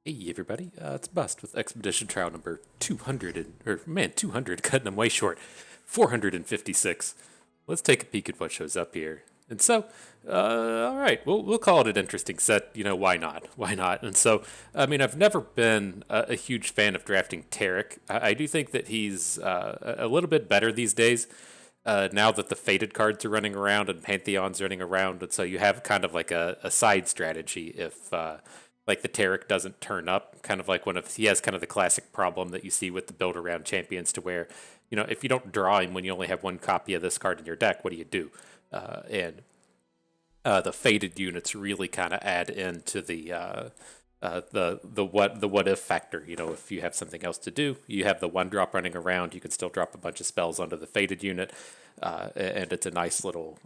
Hey everybody, it's Bust with Expedition Trial number 200 200, cutting them way short. 456. Let's take a peek at what shows up here. And so, all right, we'll call it an interesting set. You know, why not? Why not? And so, I mean, I've never been a huge fan of drafting Tarek. I do think that he's a little bit better these days. Now that the Fated cards are running around and Pantheon's running around, and so you have kind of like a side strategy if like the Tarek doesn't turn up, kind of like he has kind of the classic problem that you see with the build around champions to where, if you don't draw him when you only have one copy of this card in your deck, what do you do? And the Fated units really kind of add into the what if factor. If you have something else to do, you have the one drop running around, you can still drop a bunch of spells onto the Fated unit, and it's a nice little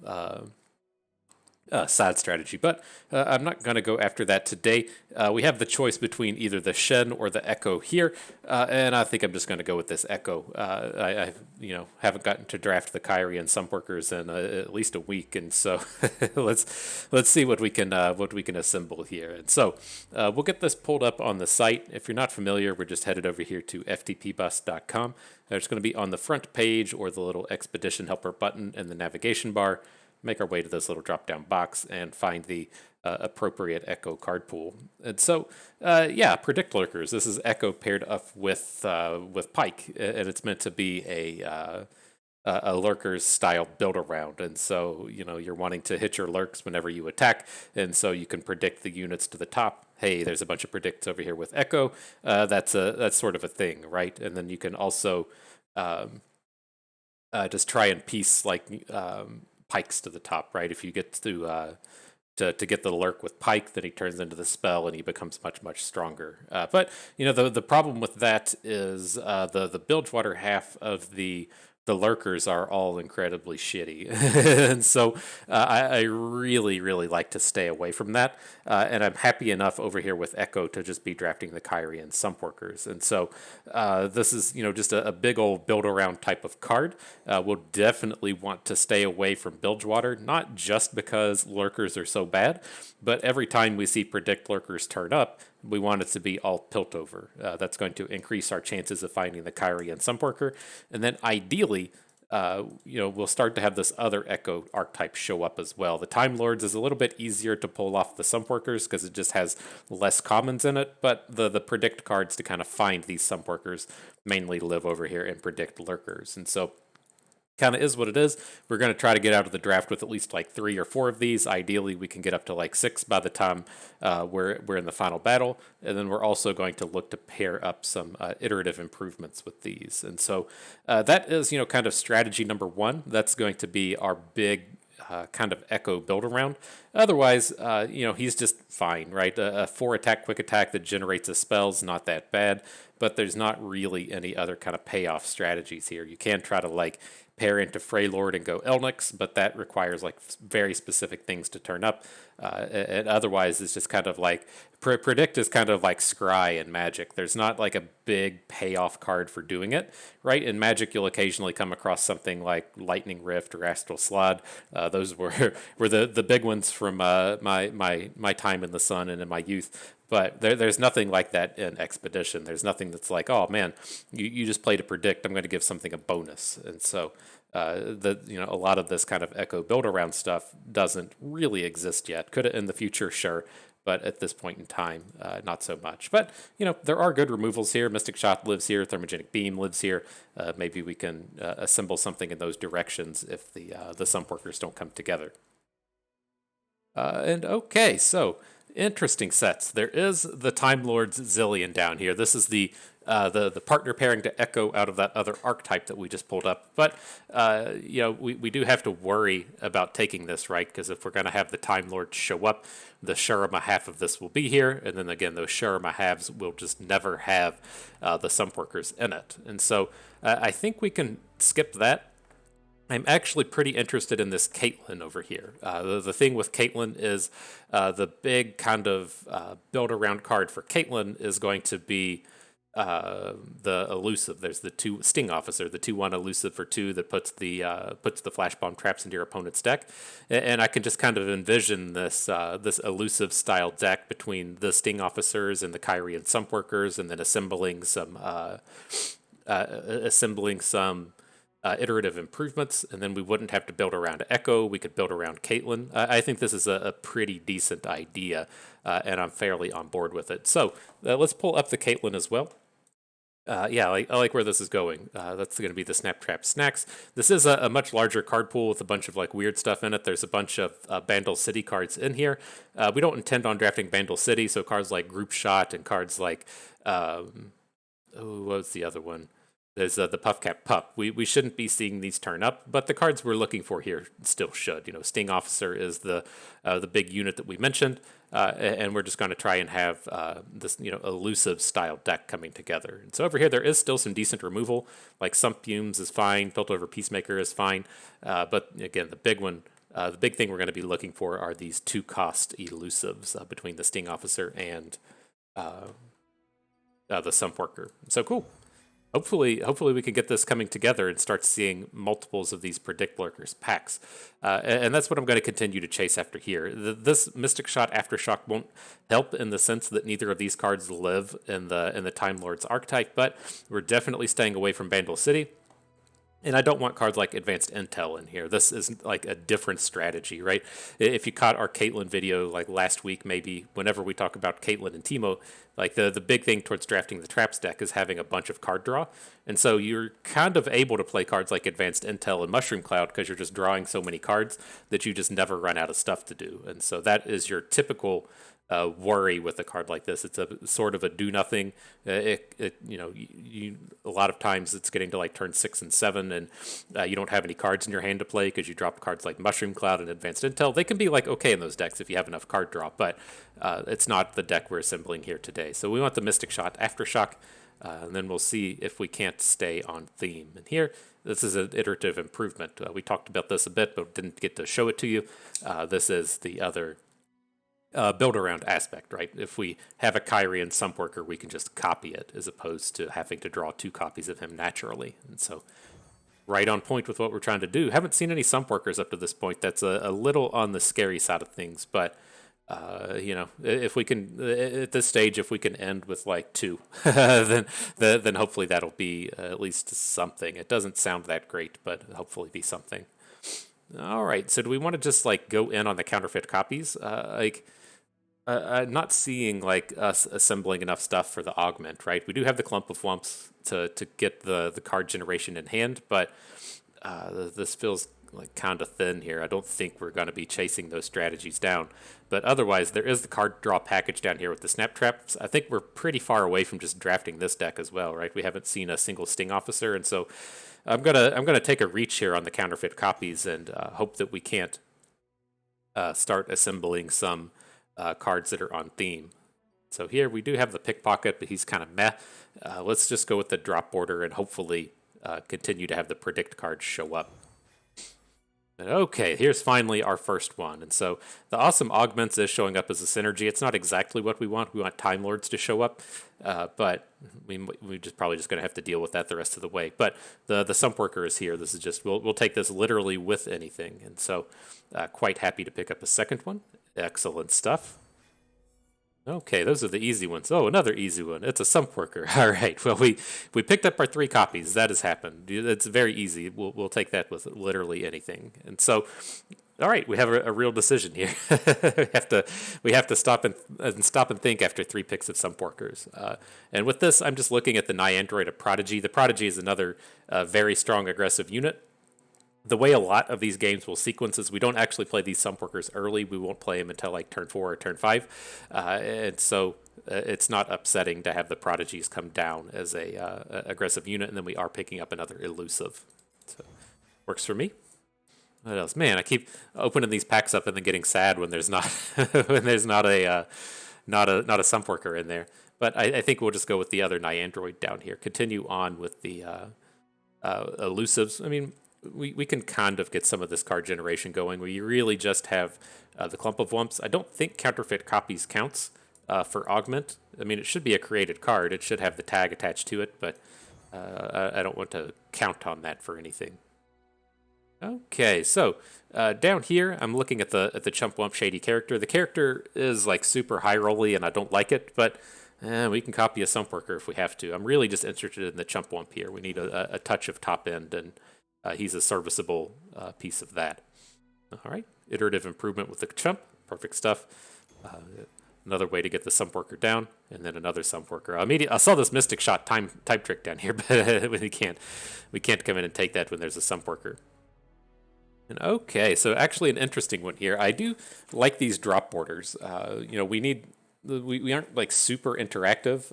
side strategy. But I'm not going to go after that today. We have the choice between either the Shen or the Ekko here, and I think I'm just going to go with this Ekko. I haven't gotten to draft the Kyrie and Sunworkers in at least a week, and so let's see what we can assemble here. And so we'll get this pulled up on the site. If you're not familiar, we're just headed over here to ftpbus.com. There's going to be on the front page or the little Expedition Helper button in the navigation bar. Make our way to this little drop-down box and find the appropriate Ekko card pool. And so, predict lurkers. This is Ekko paired up with Pike, and it's meant to be a lurkers style build around. And so, you're wanting to hit your lurks whenever you attack, and so you can predict the units to the top. Hey, there's a bunch of predicts over here with Ekko. That's sort of a thing, right? And then you can also just try and piece Pikes to the top, right? If you get to get the lurk with Pike, then he turns into the spell and he becomes much stronger. But the problem with that is the Bilgewater half of the lurkers are all incredibly shitty, and so I really like to stay away from that. And I'm happy enough over here with Ekko to just be drafting the Kyrie and Sumpworkers. And so this is just a big old build around type of card. We'll definitely want to stay away from Bilgewater, not just because lurkers are so bad, but every time we see predict lurkers turn up, we want it to be all Piltover. That's going to increase our chances of finding the Kyrie and Sumpworker. And then ideally, we'll start to have this other Ekko archetype show up as well. The Time Lords is a little bit easier to pull off the Sumpworkers because it just has less commons in it, but the predict cards to kind of find these Sumpworkers mainly live over here and predict lurkers. And so kind of is what it is. We're going to try to get out of the draft with at least like 3 or 4 of these. Ideally, we can get up to like 6 by the time we're in the final battle. And then we're also going to look to pair up some iterative improvements with these. And so that is, kind of strategy number 1. That's going to be our big kind of Ekko build around. Otherwise, he's just fine, right? A 4 attack, quick attack that generates a spell's not that bad, but there's not really any other kind of payoff strategies here. You can try to pair into Freylord and go Elnix, but that requires very specific things to turn up. And otherwise, it's just kind of predict is kind of like scry in Magic. There's not like a big payoff card for doing it, right? In Magic, you'll occasionally come across something like Lightning Rift or Astral Slod. Those were the big ones from my time in the Sun and in my youth. But there's nothing like that in Expedition. There's nothing that's like, oh man, you just played a predict. I'm going to give something a bonus. And so a lot of this kind of Ekko build around stuff doesn't really exist yet. Could it in the future? Sure. But at this point in time, not so much. But, there are good removals here. Mystic Shot lives here. Thermogenic Beam lives here. Maybe we can assemble something in those directions if the Sumpworkers don't come together. And okay, so interesting sets. There is the Time Lord's Zillion down here. This is the partner pairing to Ekko out of that other archetype that we just pulled up. But we do have to worry about taking this, right? Because if we're going to have the Time Lord show up, the Shurima half of this will be here, and then again those Shurima halves will just never have the Sumpworkers in it. And so I think we can skip that. I'm actually pretty interested in this Caitlyn over here. The thing with Caitlyn is the big kind of build-around card for Caitlyn is going to be the elusive. There's the 2 Sting Officer, the 2/1 elusive for 2 that puts the flash bomb traps into your opponent's deck, and I can just kind of envision this elusive style deck between the Sting Officers and the Kyrie and Sump Workers, and then assembling some iterative improvements, and then we wouldn't have to build around Ekko. We could build around Caitlyn. I think this is a pretty decent idea, and I'm fairly on board with it. So let's pull up the Caitlyn as well. Yeah, I like where this is going. That's going to be the Snaptrap Snacks. This is a much larger card pool with a bunch of like weird stuff in it. There's a bunch of Bandle City cards in here. We don't intend on drafting Bandle City, so cards like Group Shot and cards like what was the other one? There's the Puffcap Pup. We shouldn't be seeing these turn up, but the cards we're looking for here still should. You know, Sting Officer is the big unit that we mentioned, and we're just going to try and have this elusive style deck coming together. And so over here there is still some decent removal, like Sump Fumes is fine, Filterover Peacemaker is fine, but again the big one. The big thing we're going to be looking for are these 2-cost elusives between the Sting Officer and the Sump Worker. So cool. Hopefully we can get this coming together and start seeing multiples of these Predict Lurkers packs. And that's what I'm going to continue to chase after here. This Mystic Shot Aftershock won't help in the sense that neither of these cards live in the Time Lord's archetype, but we're definitely staying away from Bandle City. And I don't want cards like Advanced Intel in here. This is like a different strategy, right? If you caught our Caitlyn video like last week, maybe whenever we talk about Caitlyn and Teemo, like the big thing towards drafting the Traps deck is having a bunch of card draw. And so you're kind of able to play cards like Advanced Intel and Mushroom Cloud because you're just drawing so many cards that you just never run out of stuff to do. And so that is your typical worry with a card like this. It's a sort of a do nothing. A lot of times it's getting to like turn 6 and 7, and you don't have any cards in your hand to play because you drop cards like Mushroom Cloud and Advanced Intel. They can be like okay in those decks if you have enough card draw, but it's not the deck we're assembling here today. So we want the Mystic Shot Aftershock, and then we'll see if we can't stay on theme. And here, this is an iterative improvement. We talked about this a bit, but didn't get to show it to you. This is the other build around aspect, right? If we have a Kyrie and Sump Worker, we can just copy it as opposed to having to draw 2 copies of him naturally. And so, right on point with what we're trying to do. Haven't seen any Sump Workers up to this point. That's a little on the scary side of things, but if we can at this stage, if we can end with like 2, then hopefully that'll be at least something. It doesn't sound that great, but hopefully be something. All right, so do we want to just like go in on the counterfeit copies? I'm not seeing like us assembling enough stuff for the augment, right? We do have the Clump of Wumps to get the card generation in hand, but this feels like kind of thin here. I don't think we're going to be chasing those strategies down. But otherwise, there is the card draw package down here with the Snap Traps. I think we're pretty far away from just drafting this deck as well, right? We haven't seen a single Sting Officer, and so I'm gonna take a reach here on the counterfeit copies and hope that we can't start assembling some cards that are on theme. So here we do have the Pickpocket, but he's kind of meh. Let's just go with the drop border and hopefully continue to have the Predict cards show up. Okay, here's finally our first one. And so the Awesome Augments is showing up as a synergy. It's not exactly what we want. We want Time Lords to show up, but we just probably just going to have to deal with that the rest of the way. But the Sump Worker is here. This is just, we'll take this literally with anything. And so quite happy to pick up a second one. Excellent stuff. Okay, those are the easy ones. Oh, another easy one. It's a Sump Worker. All right. Well, we picked up our 3 copies. That has happened. It's very easy. We'll take that with literally anything. And so, all right, we have a real decision here. we have to stop and think after 3 picks of Sump Workers. And with this, I'm just looking at the Niandroid of Prodigy. The Prodigy is another very strong aggressive unit. The way a lot of these games will sequence is we don't actually play these Sump Workers early. We won't play them until like turn 4 or turn 5. And so it's not upsetting to have the Prodigies come down as a aggressive unit, and then we are picking up another elusive. So works for me. What else? Man, I keep opening these packs up and then getting sad when there's not a Sump Worker in there. But I think we'll just go with the other Niandroid down here. Continue on with the elusives. I mean, we can kind of get some of this card generation going where you really just have the Clump of Wumps. I don't think counterfeit copies counts for Augment. I mean, it should be a created card. It should have the tag attached to it, but I don't want to count on that for anything. Okay, so down here, I'm looking at the Chump Wump Shady character. The character is like super high rolly, and I don't like it, but we can copy a Sump Worker if we have to. I'm really just interested in the Chump Wump here. We need a touch of top end, and he's a serviceable piece of that. All right, iterative improvement with the Chump, perfect stuff. Another way to get the Sump Worker down, and then another Sump Worker. I saw this Mystic Shot type trick down here, but we can't come in and take that when there's a Sump Worker. And okay, so actually an interesting one here. I do like these drop borders. We aren't like super interactive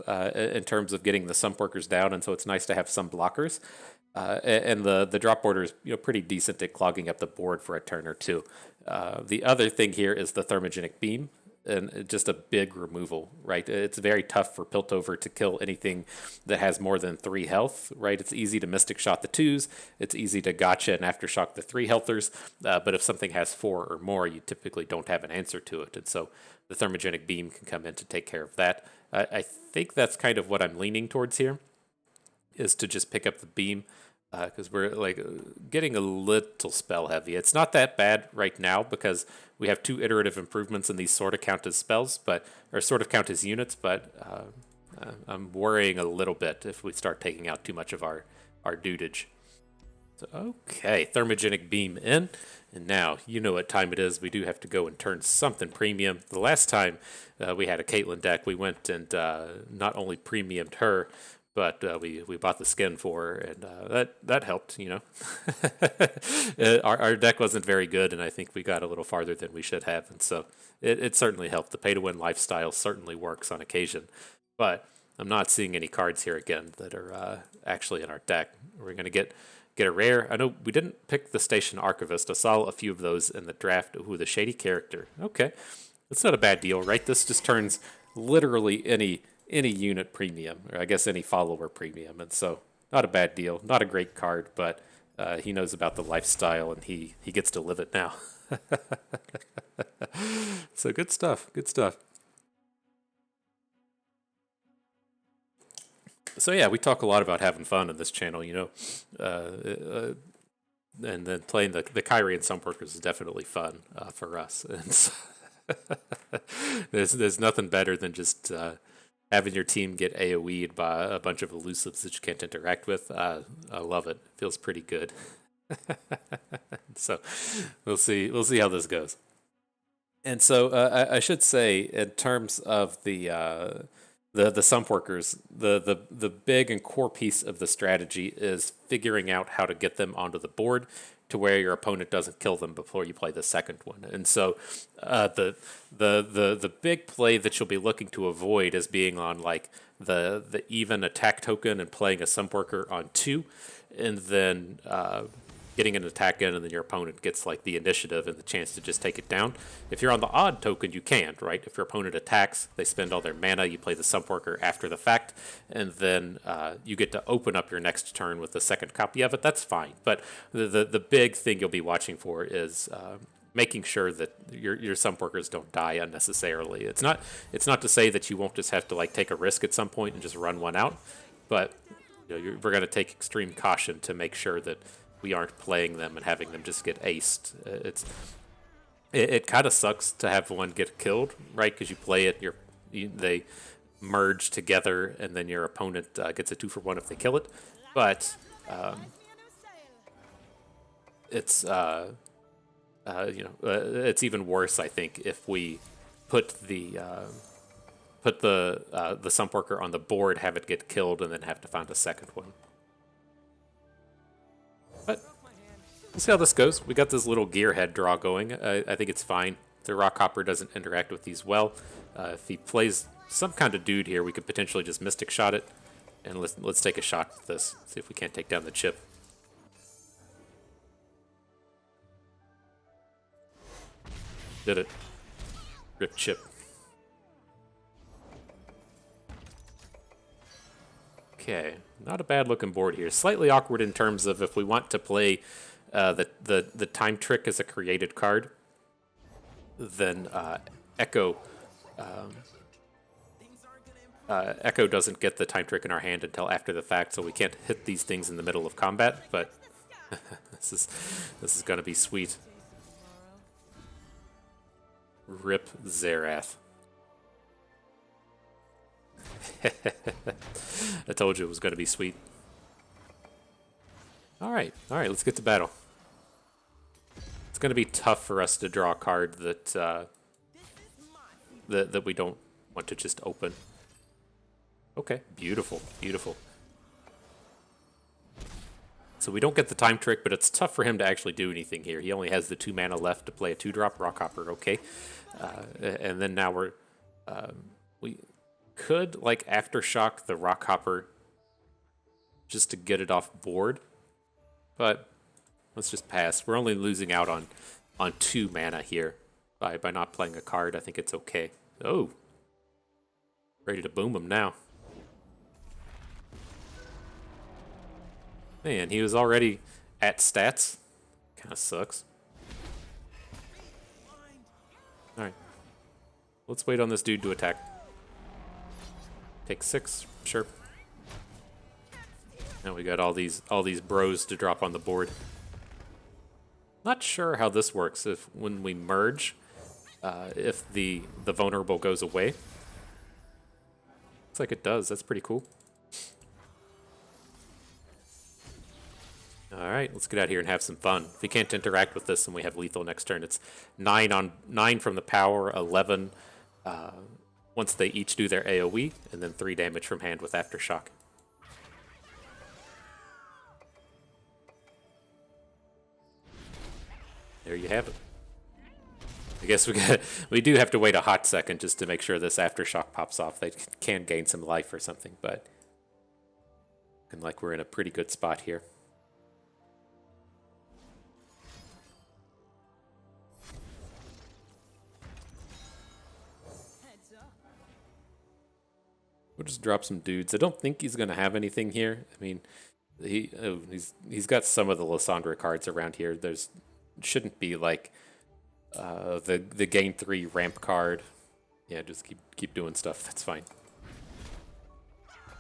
in terms of getting the Sump Workers down, and so it's nice to have some blockers. And the drop border is pretty decent at clogging up the board for a turn or two. The other thing here is the Thermogenic Beam, and just a big removal, right? It's very tough for Piltover to kill anything that has more than 3 health, right? It's easy to Mystic Shot the 2s, it's easy to Gotcha and Aftershock the 3 healthers, but if something has 4 or more, you typically don't have an answer to it, and so the Thermogenic Beam can come in to take care of that. I think that's kind of what I'm leaning towards here, is to just pick up the Beam, because we're like getting a little spell heavy. It's not that bad right now because we have 2 iterative improvements and these sort of count as spells, or sort of count as units, but I'm worrying a little bit if we start taking out too much of our dudage. So, okay, Thermogenic Beam in, and now you know what time it is. We do have to go and turn something premium. The last time we had a Caitlyn deck, we went and not only premiumed her, but we bought the skin for her, and that helped, our deck wasn't very good, and I think we got a little farther than we should have, and so it certainly helped. The pay-to-win lifestyle certainly works on occasion, but I'm not seeing any cards here again that are actually in our deck. We're going to get a rare. I know we didn't pick the Station Archivist. I saw a few of those in the draft. Ooh, the Shady character. Okay, that's not a bad deal, right? This just turns literally any unit premium, or I guess any follower premium, and so not a bad deal. Not a great card, but he knows about the lifestyle, and he gets to live it now. So good stuff. So yeah, we talk a lot about having fun on this channel, and then playing the Kyrie and Sump Workers is definitely fun for us. And so there's nothing better than just having your team get AoE'd by a bunch of elusives that you can't interact with. I love it. It feels pretty good. So we'll see how this goes. And so I should say, in terms of the Sump Workers, the big and core piece of the strategy is figuring out how to get them onto the board to where your opponent doesn't kill them before you play the second one. And so the big play that you'll be looking to avoid is being on like the even attack token and playing a Sump Worker on 2, and then getting an attack in, and then your opponent gets like the initiative and the chance to just take it down. If you're on the odd token, you can't, right? If your opponent attacks, they spend all their mana, you play the Sump Worker after the fact, and then you get to open up your next turn with the second copy of it. That's fine. But the big thing you'll be watching for is making sure that your Sump Workers don't die unnecessarily. It's not to say that you won't just have to like take a risk at some point and just run one out, but we're going to take extreme caution to make sure that we aren't playing them and having them just get aced. It kind of sucks to have one get killed, right? Because you play it, they merge together, and then your opponent gets a 2-for-1 if they kill it. But it's it's even worse, I think, if we put the Sump Worker on the board, have it get killed, and then have to find a second one. But we'll see how this goes. We got this little gearhead draw going. I think it's fine. The Rockhopper doesn't interact with these well. If he plays some kind of dude here, we could potentially just Mystic Shot it. And let's take a shot with this. See if we can't take down the chip. Did it. Rip chip. Okay, not a bad looking board here. Slightly awkward in terms of if we want to play the time trick as a created card, then Ekko Ekko doesn't get the time trick in our hand until after the fact, so we can't hit these things in the middle of combat, but this is gonna be sweet. Rip Zerath. I told you it was gonna be sweet. Alright, let's get to battle. It's gonna be tough for us to draw a card that that we don't want to just open. Okay, beautiful, beautiful. So we don't get the time trick, but it's tough for him to actually do anything here. He only has the 2 mana left to play a 2-drop Rockhopper, okay. And then now we could, like, Aftershock the Rockhopper just to get it off board. But let's just pass. We're only losing out on 2 mana here by not playing a card. I think it's okay. Oh, ready to boom him now. Man, he was already at stats. Kind of sucks. Alright. Let's wait on this dude to attack. Take 6, sure. Now we got all these bros to drop on the board. Not sure how this works. If when we merge, if the vulnerable goes away. Looks like it does. That's pretty cool. Alright, let's get out here and have some fun. If we can't interact with this and we have lethal next turn, it's 9 from the power, 11 once they each do their AoE, and then 3 damage from hand with Aftershock. There you have it. I guess we do have to wait a hot second just to make sure this Aftershock pops off. They can gain some life or something, but looking like we're in a pretty good spot here. We'll just drop some dudes. I don't think he's going to have anything here. I mean, he's got some of the Lysandra cards around here. There's shouldn't be like the gain 3 ramp card. Yeah, just keep doing stuff. That's fine.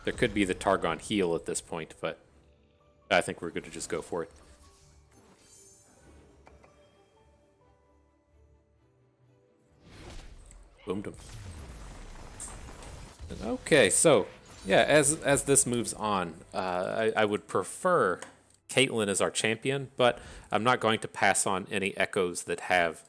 There could be the Targon heal at this point, but I think we're going to just go for it. Boomed him. Okay, so yeah, as this moves on, I would prefer Caitlyn as our champion, but I'm not going to pass on any Echoes that have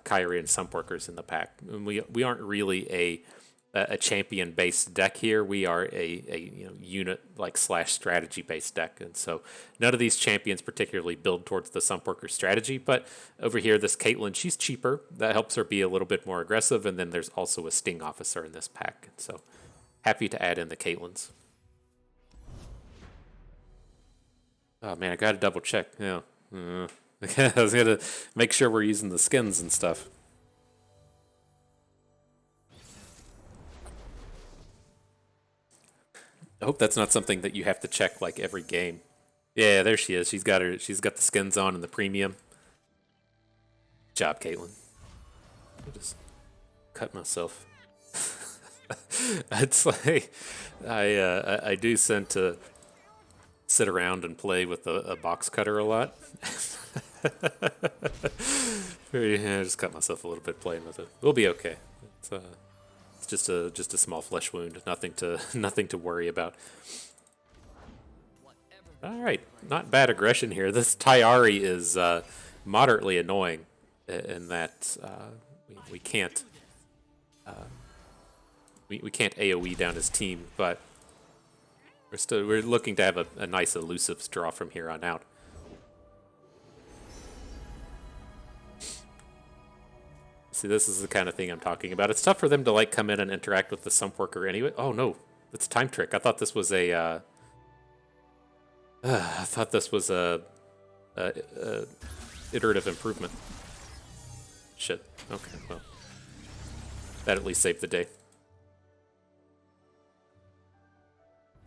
Kyrie and Sumpworkers in the pack. We aren't really a champion based deck here. We are a unit like / strategy based deck, and so none of these champions particularly build towards the Sumpworker strategy. But over here, this Caitlyn, she's cheaper. That helps her be a little bit more aggressive, and then there's also a Sting Officer in this pack. So happy to add in the Caitlyns. Oh man, I gotta double check. Yeah, I was gonna make sure we're using the skins and stuff. I hope that's not something that you have to check like every game. Yeah, there she is. She's got the skins on and the premium. Good job, Caitlyn. I just cut myself. It's like I do tend to sit around and play with a box cutter a lot. Yeah, I just cut myself a little bit playing with it. We'll be okay. It's just a small flesh wound. Nothing to worry about. All right, not bad aggression here. This Tyari is moderately annoying in that we can't we can't AoE down his team, but we're looking to have a nice elusive draw from here on out. See, this is the kind of thing I'm talking about. It's tough for them to like come in and interact with the Sumpworker anyway. Oh no, it's a time trick. I thought this was a iterative improvement. Shit. Okay, well, that at least saved the day.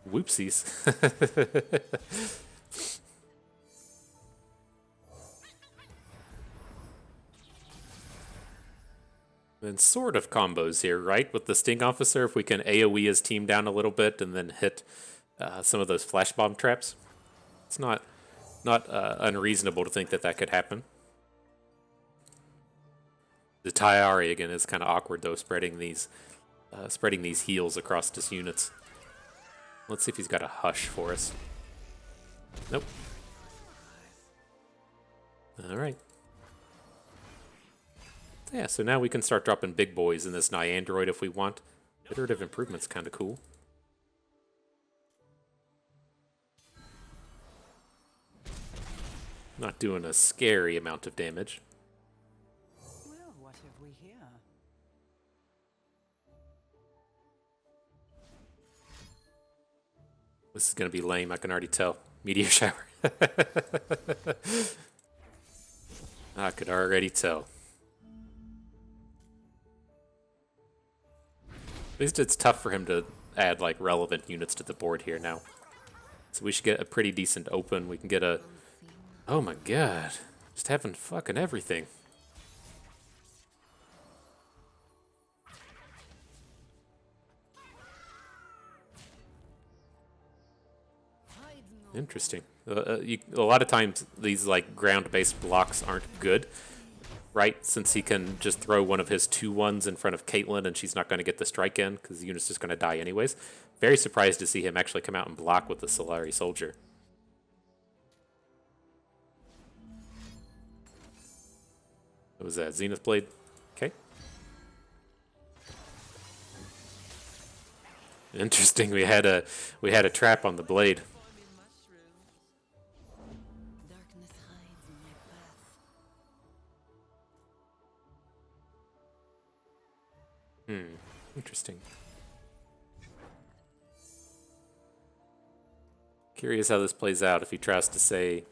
Whoopsies. And sort of combos here, right? With the Sting Officer, if we can AoE his team down a little bit and then hit some of those flash bomb traps, it's not unreasonable to think that that could happen. The Tayari again is kind of awkward though, spreading these heals across his units. Let's see if he's got a hush for us. Nope. All right. Yeah, so now we can start dropping big boys in this Niandroid if we want. Iterative improvement's kind of cool. Not doing a scary amount of damage. Well, what have we here? This is going to be lame, I can already tell. Meteor shower. I could already tell. At least it's tough for him to add like relevant units to the board here now. So we should get a pretty decent open. We can get a... Oh my god. Just having fucking everything. Interesting. A lot of times these like ground-based blocks aren't good, right? Since he can just throw one of his 2/1s in front of Caitlyn and she's not going to get the strike in because the unit's just going to die anyways. Very surprised to see him actually come out and block with the Solari Soldier. What was that? Zenith Blade? Okay. Interesting. We had a trap on the blade. Interesting. Curious how this plays out if he tries to say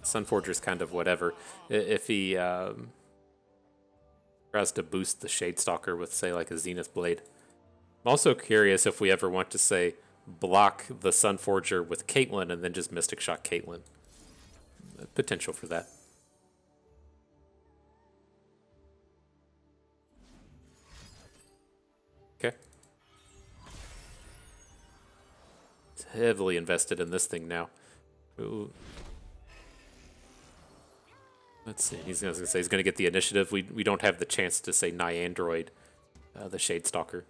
Sunforger's kind of whatever. If he tries to boost the Shadestalker with, say, like a Zenith Blade. I'm also curious if we ever want to, say, block the Sunforger with Caitlyn and then just Mystic Shot Caitlyn. Potential for that. Okay. It's heavily invested in this thing now. Ooh. Let's see. He's going to say he's going to get the initiative. We don't have the chance to say Niandroid, the Shadestalker.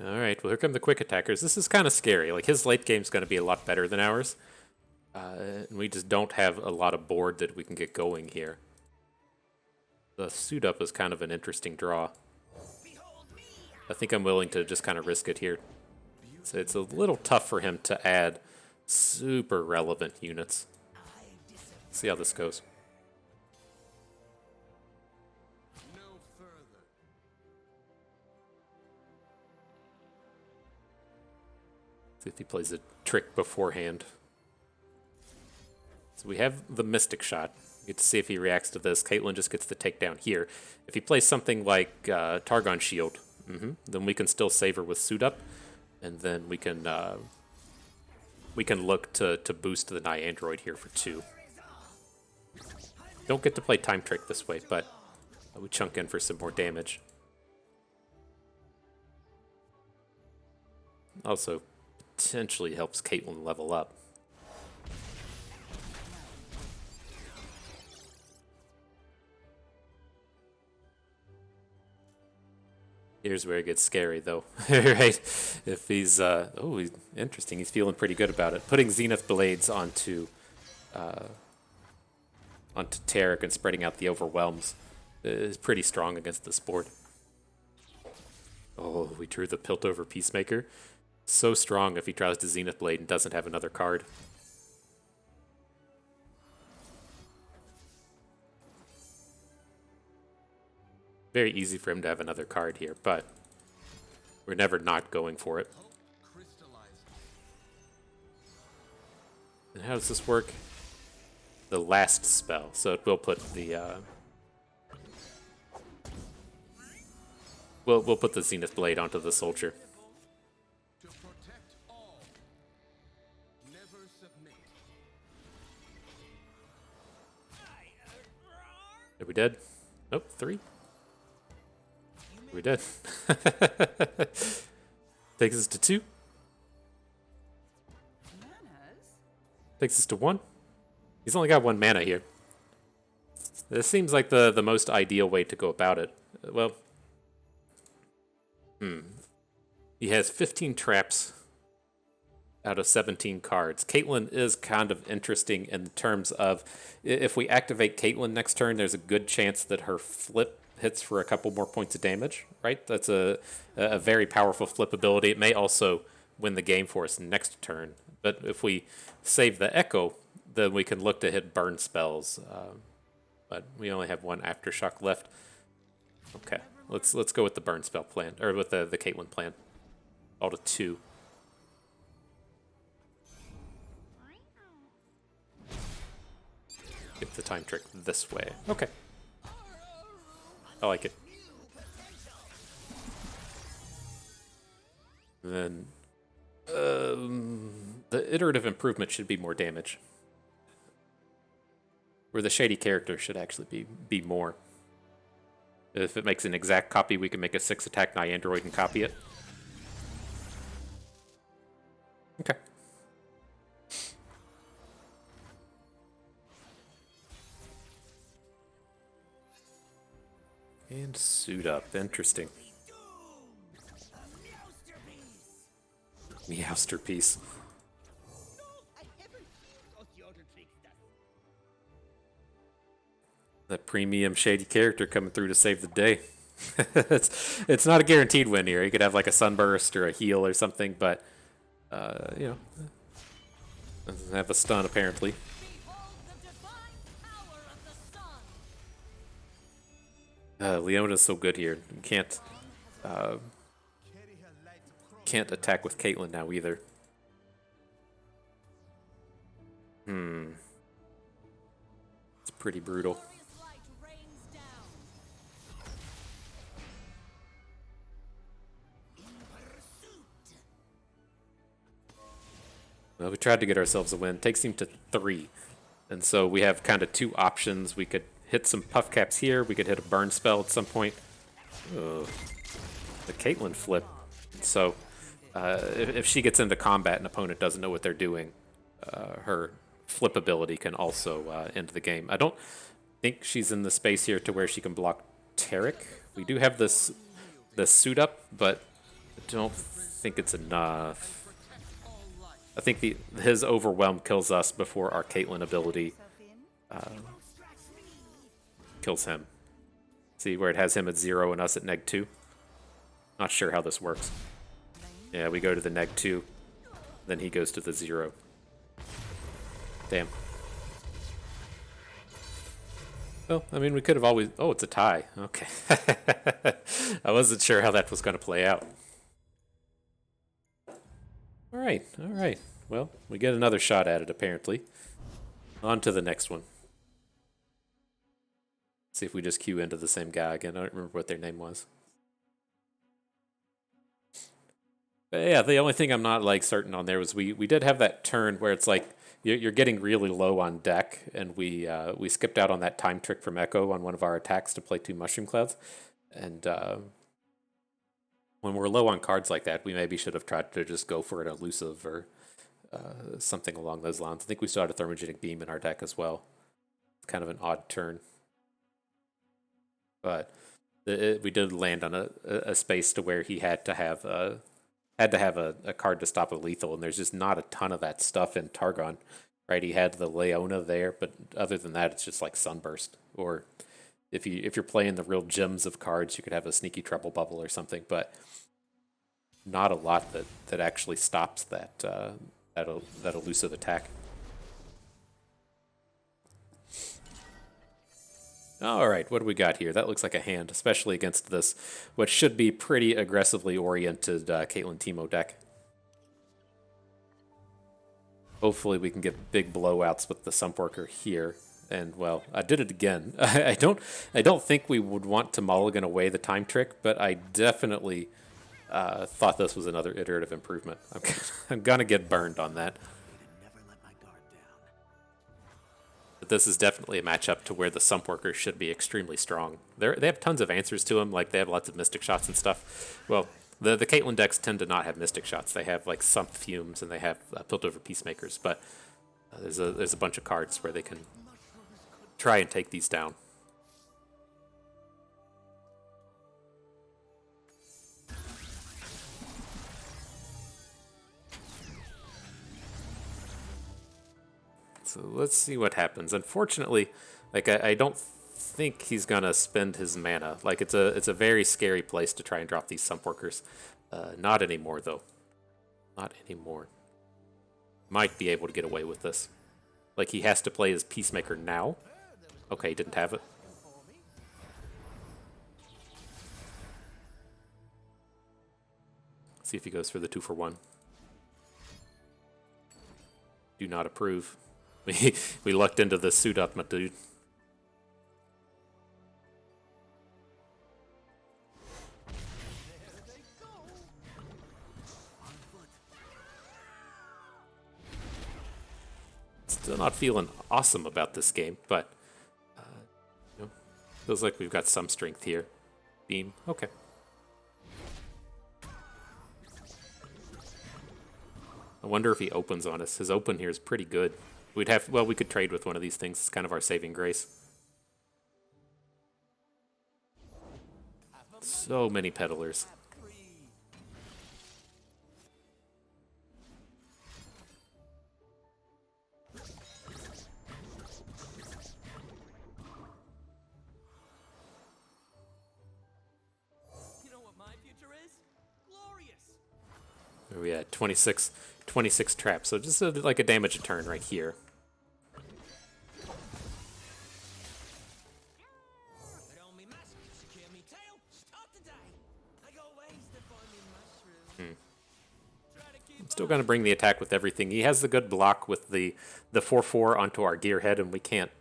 All right, well, here come the quick attackers. This is kind of scary. Like, his late game's going to be a lot better than ours. And we just don't have a lot of board that we can get going here. The suit up is kind of an interesting draw. I think I'm willing to just kind of risk it here. So it's a little tough for him to add super relevant units. Let's see how this goes. See if he plays a trick beforehand. So we have the Mystic Shot. We get to see if he reacts to this. Caitlyn just gets the takedown here. If he plays something like Targon Shield, then we can still save her with Suit Up, and then we can look to boost the Niandroid here for 2. Don't get to play Time Trick this way, but we chunk in for some more damage. Also, potentially helps Caitlyn level up. Here's where it gets scary, though, right? If he's, he's interesting. He's feeling pretty good about it. Putting Zenith Blades onto Tarek and spreading out the overwhelms is pretty strong against this board. Oh, we drew the Piltover Peacemaker. So strong if he tries to Zenith Blade and doesn't have another card. Very easy for him to have another card here, but we're never not going for it. And how does this work? The last spell. So it will put the We'll put the Zenith Blade onto the soldier. To protect all. Never submit. Are we dead? Nope, 3. We dead. Takes us to 2. Manners? Takes us to 1. He's only got 1 mana here. This seems like the most ideal way to go about it. Well, he has 15 traps out of 17 cards. Caitlyn is kind of interesting in terms of if we activate Caitlyn next turn, there's a good chance that her flip hits for a couple more points of damage, right? That's a very powerful flip ability. It may also win the game for us next turn. But if we save the Ekko, then we can look to hit burn spells. But we only have 1 Aftershock left. Okay, let's go with the burn spell plan, or with the Caitlyn plan. All to 2. Get the time trick this way. Okay. I like it. Then the iterative improvement should be more damage. Where the shady character should actually be more. If it makes an exact copy, we can make a 6 attack Niandroid and copy it. Okay. And suit up. Interesting. Meowsterpiece. That premium shady character coming through to save the day. it's not a guaranteed win here. You could have like a sunburst or a heal or something, but you know, doesn't have a stun apparently. Leona's so good here. You can't attack with Caitlyn now either. It's pretty brutal. Well, we tried to get ourselves a win. Takes him to 3. And so we have kind of 2 options. We could hit some puff caps here. We could hit a burn spell at some point. Ugh. The Caitlyn flip. So if she gets into combat and an opponent doesn't know what they're doing, her flip ability can also end the game. I don't think she's in the space here to where she can block Tarek. We do have the suit up, but I don't think it's enough. I think his overwhelm kills us before our Caitlyn ability kills him. See where it has him at 0 and us at -2? Not sure how this works. Yeah, we go to the -2, then he goes to the 0. Damn. Well, I mean, we could have always... Oh, it's a tie. Okay. I wasn't sure how that was going to play out. All right. Well, we get another shot at it, apparently. On to the next one. See if we just queue into the same guy again. I don't remember what their name was. But yeah, the only thing I'm not like certain on there was we did have that turn where it's like you're getting really low on deck, and we skipped out on that time trick from Ekko on one of our attacks to play 2 Mushroom Clouds. And when we're low on cards like that, we maybe should have tried to just go for an elusive or something along those lines. I think we still had a Thermogenic Beam in our deck as well. It's kind of an odd turn. But we did land on a space to where he had to have a card to stop a lethal, and there's just not a ton of that stuff in Targon, right? He had the Leona there, but other than that, it's just like Sunburst. Or if you're playing the real gems of cards, you could have a Sneaky Treble Bubble or something, but not a lot that actually stops that elusive attack. All right, what do we got here? That looks like a hand, especially against this, what should be pretty aggressively oriented Caitlyn Teemo deck. Hopefully we can get big blowouts with the Sumpworker here. And well, I did it again. I don't think we would want to mulligan away the time trick, but I definitely thought this was another iterative improvement. I'm gonna get burned on that. But this is definitely a matchup to where the Sump Workers should be extremely strong. They have tons of answers to them, like they have lots of Mystic Shots and stuff. Well, the Caitlyn decks tend to not have Mystic Shots. They have like Sump Fumes and they have Piltover Peacemakers, but there's a bunch of cards where they can try and take these down. So let's see what happens. Unfortunately, like I don't think he's gonna spend his mana. Like it's a very scary place to try and drop these Sump Workers. Not anymore though. Not anymore. Might be able to get away with this. Like he has to play his Peacemaker now. Okay, he didn't have it. See if he goes for the 2-for-1. Do not approve. We lucked into this suit up, my dude. Still not feeling awesome about this game, but feels like we've got some strength here. Beam, okay. I wonder if he opens on us. His open here is pretty good. We could trade with one of these things. It's kind of our saving grace. So many peddlers. You know what my future is? Glorious. Where we at? 26 traps. So just like a damage a turn right here. Still going to bring the attack with everything. He has the good block with the 4/4 onto our Gearhead, and we can't.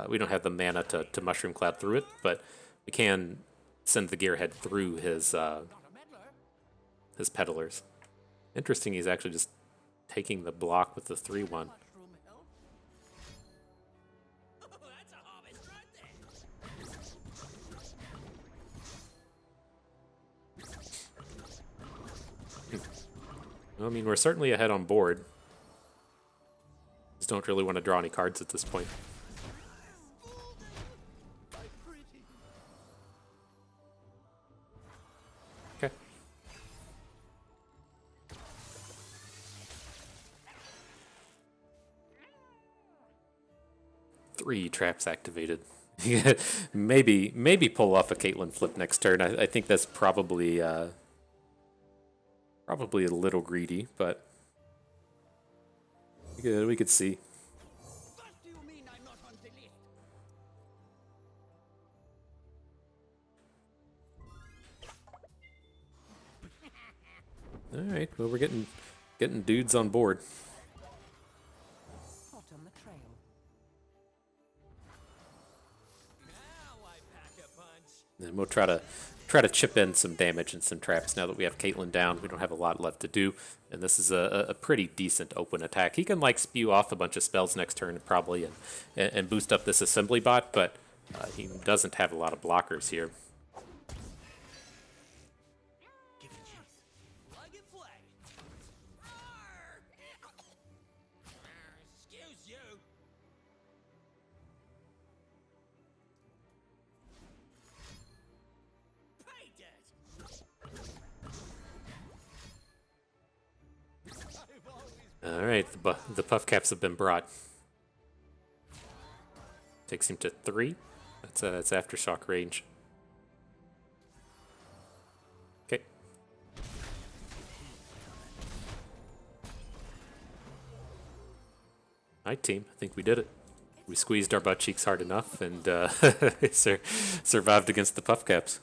We don't have the mana to Mushroom Cloud through it, but we can send the Gearhead through his peddlers. Interesting. He's actually just taking the block with the 3/1. I mean, we're certainly ahead on board. Just don't really want to draw any cards at this point. Okay. Three traps activated. maybe pull off a Caitlyn flip next turn. I think that's probably a little greedy, but we could see. All right, well we're getting dudes on board. Hot on the trail. And we'll try to chip in some damage and some traps now that we have Caitlyn down. We don't have a lot left to do, and this is a pretty decent open attack. He can like spew off a bunch of spells next turn probably and boost up this assembly bot, but he doesn't have a lot of blockers here. All right, the puff caps have been brought. Takes him to 3. That's aftershock range. Okay. Alright, team. I think we did it. We squeezed our butt cheeks hard enough and survived against the puff caps.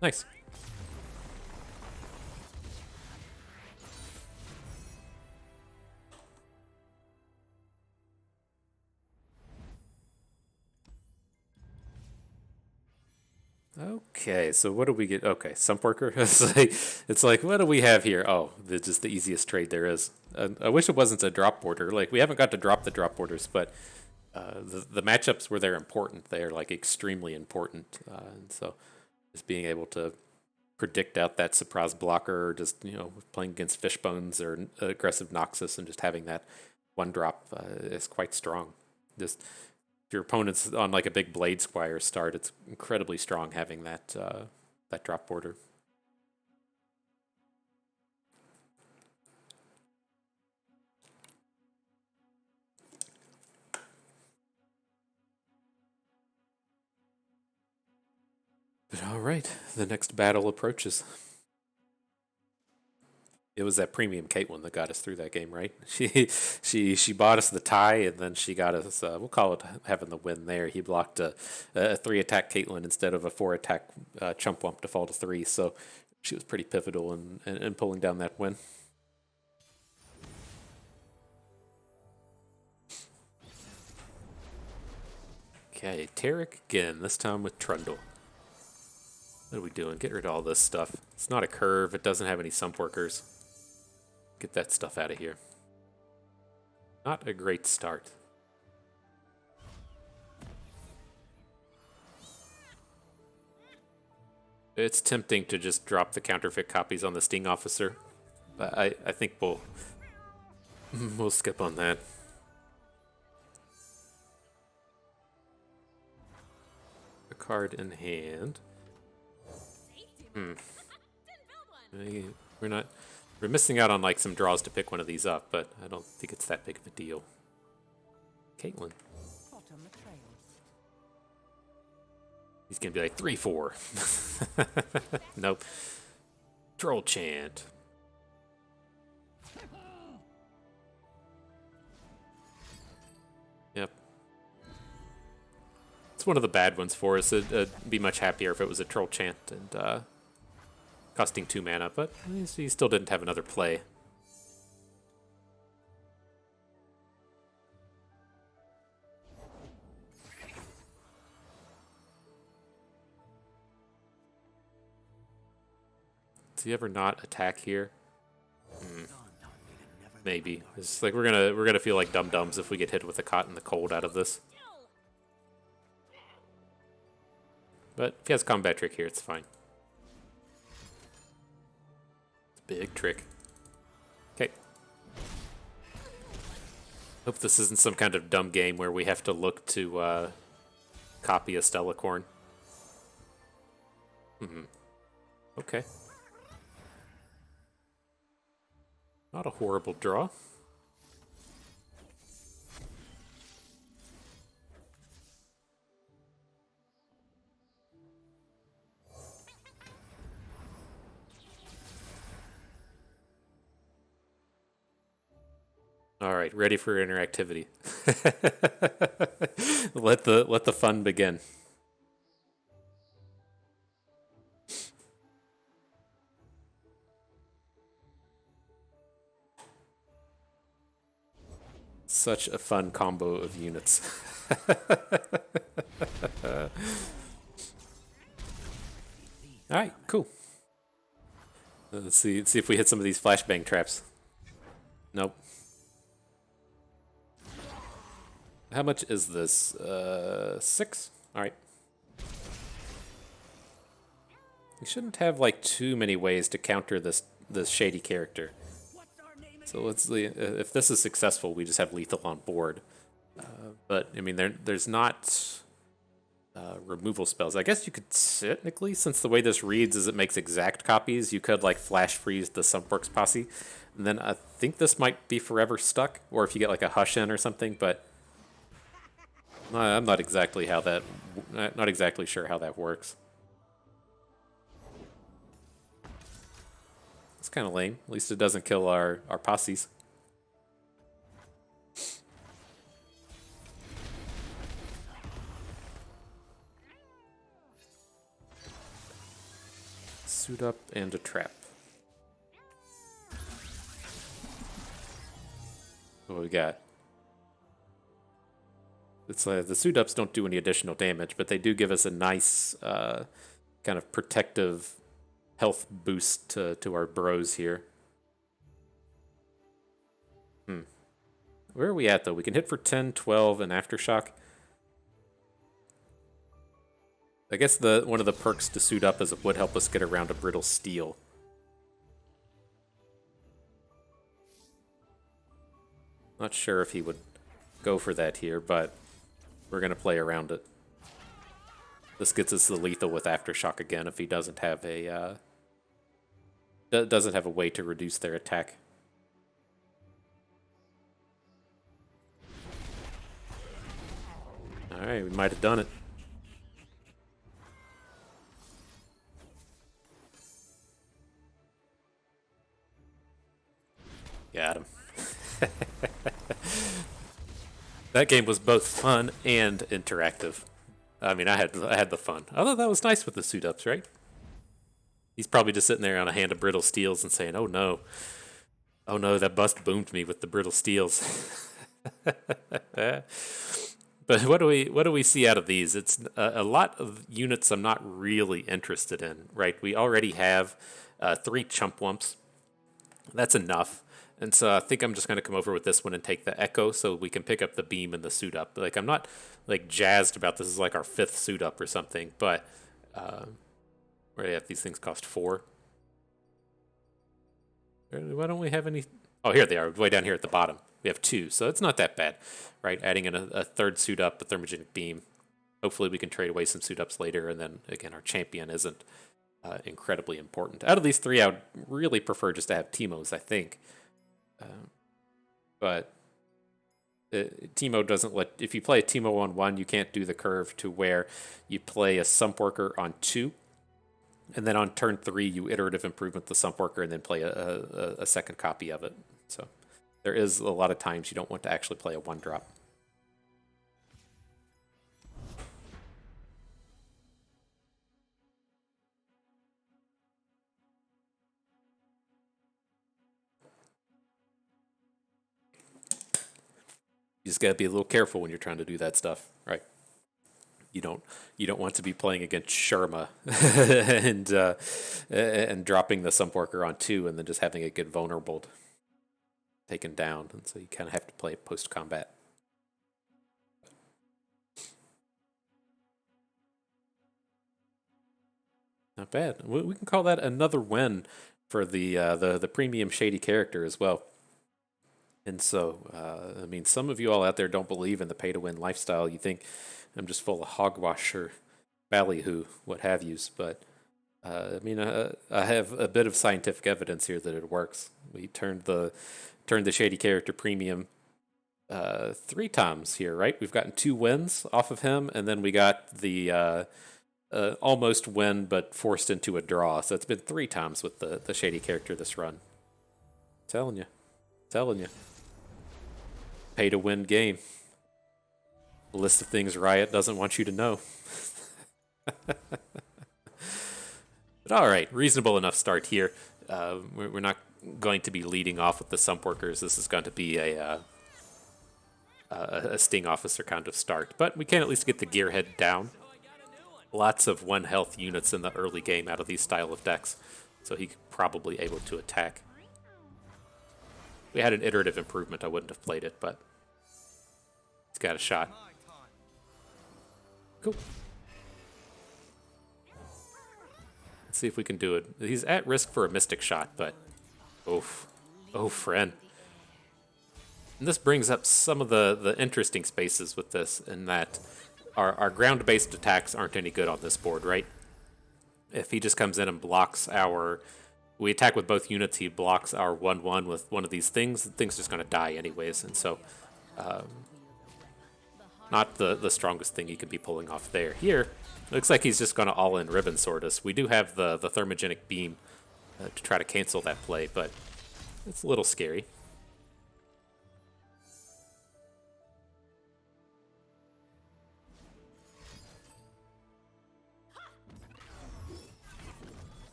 Nice. Okay, so what do we get? Okay, Sump Worker. It's like, what do we have here? Oh, just the easiest trade there is. I wish it wasn't a drop border. Like, we haven't got to drop the drop borders, but the matchups where they're important, they're like extremely important. And so just being able to predict out that surprise blocker, or just playing against Fishbones or aggressive Noxus, and just having that one drop is quite strong. Just if your opponent's on like a big Blade Squire start, it's incredibly strong having that that drop border. But all right, the next battle approaches. It was that premium Caitlyn that got us through that game, right? She bought us the tie, and then she got us. We'll call it having the win there. He blocked a 3-attack Caitlyn instead of a 4-attack Chump Wump to fall to 3. So she was pretty pivotal in pulling down that win. Okay, Tarek again. This time with Trundle. What are we doing? Get rid of all this stuff. It's not a curve. It doesn't have any Sump Workers. Get that stuff out of here. Not a great start. It's tempting to just drop the counterfeit copies on the Sting Officer, but I think we'll skip on that. A card in hand. We're missing out on like some draws to pick one of these up, but I don't think it's that big of a deal. Caitlyn. Hot on the trails. He's gonna be like 3-4. Nope. Troll Chant. Yep. It's one of the bad ones for us. It'd be much happier if it was a Troll Chant and costing 2 mana, but he still didn't have another play. Does he ever not attack here? Maybe. It's like we're gonna feel like dum-dums if we get hit with a cot in the cold out of this. But if he has combat trick here, it's fine. Big trick. Okay. Hope this isn't some kind of dumb game where we have to look to copy a Stellacorn. Okay. Not a horrible draw. All right, ready for interactivity. Let the fun begin. Such a fun combo of units. All right, cool. Let's see if we hit some of these flashbang traps. Nope. How much is this? 6? All right. You shouldn't have like too many ways to counter this shady character. So let's see if this is successful. We just have lethal on board. But I mean, there's not removal spells. I guess you could technically, since the way this reads is it makes exact copies, you could like flash freeze the Sumpworks Posse, and then I think this might be forever stuck, or if you get like a hush in or something. But I'm not exactly sure how that works. It's kind of lame. At least it doesn't kill our posses. Suit up and a trap. What we got? It's the suit ups don't do any additional damage, but they do give us a nice kind kind of protective health boost to our bros here. Where are we at, though? We can hit for 10, 12, and Aftershock. I guess one of the perks to suit up is it would help us get around a Brittle Steel. Not sure if he would go for that here, but we're going to play around it. This gets us the lethal with Aftershock again if he doesn't have a way to reduce their attack. All right, we might have done it. Got him. That game was both fun and interactive. I mean, I had the fun. I thought that was nice with the suit ups, right? He's probably just sitting there on a hand of brittle steels and saying, "Oh no, that bust boomed me with the brittle steels." But what do we see out of these? It's a lot of units I'm not really interested in, right? We already have 3 chump wumps. That's enough. And so I think I'm just going to come over with this one and take the Ekko so we can pick up the beam and the suit up. Like, I'm not like jazzed about this is like our 5th suit up or something, but where these things cost 4. Why don't we have any? Oh, here they are, way down here at the bottom. We have 2, so it's not that bad, right? Adding in a 3rd suit up, a thermogenic beam. Hopefully we can trade away some suit ups later, and then again our champion isn't incredibly important. Out of these 3, I would really prefer just to have Teemos, I think. But Teemo doesn't let, if you play a Teemo on 1, you can't do the curve to where you play a Sump Worker on 2, and then on turn 3 you iterative improvement the Sump Worker and then play a second copy of it. So there is a lot of times you don't want to actually play a 1-drop. You just gotta be a little careful when you're trying to do that stuff, right? You don't want to be playing against Sherma and dropping the Sump Worker on 2 and then just having it get vulnerable, taken down, and so you kind of have to play it post combat. Not bad. We can call that another win for the premium shady character as well. And so, I mean, some of you all out there don't believe in the pay-to-win lifestyle. You think I'm just full of hogwash or ballyhoo, what have yous. But, I mean, I have a bit of scientific evidence here that it works. We turned the shady character premium 3 times here, right? We've gotten 2 wins off of him, and then we got the almost win but forced into a draw. So it's been 3 times with the shady character this run. Telling you. Pay to win game. A list of things Riot doesn't want you to know. But all right, reasonable enough start here. We're not going to be leading off with the Sump Workers. This is going to be a Sting Officer kind of start. But we can at least get the Gearhead down. Lots of 1 health units in the early game out of these style of decks. So he's probably able to attack. If we had an iterative improvement, I wouldn't have played it, but he's got a shot. Cool. Let's see if we can do it. He's at risk for a Mystic Shot, but oof. Oh, friend. And this brings up some of the interesting spaces with this, in that our ground-based attacks aren't any good on this board, right? If he just comes in and blocks our... We attack with both units, he blocks our 1/1 with one of these things. The thing's just going to die anyways, and so not the strongest thing he could be pulling off there. Here, looks like he's just going to all-in Ribbon Sword us. We do have the Thermogenic Beam to try to cancel that play, but it's a little scary.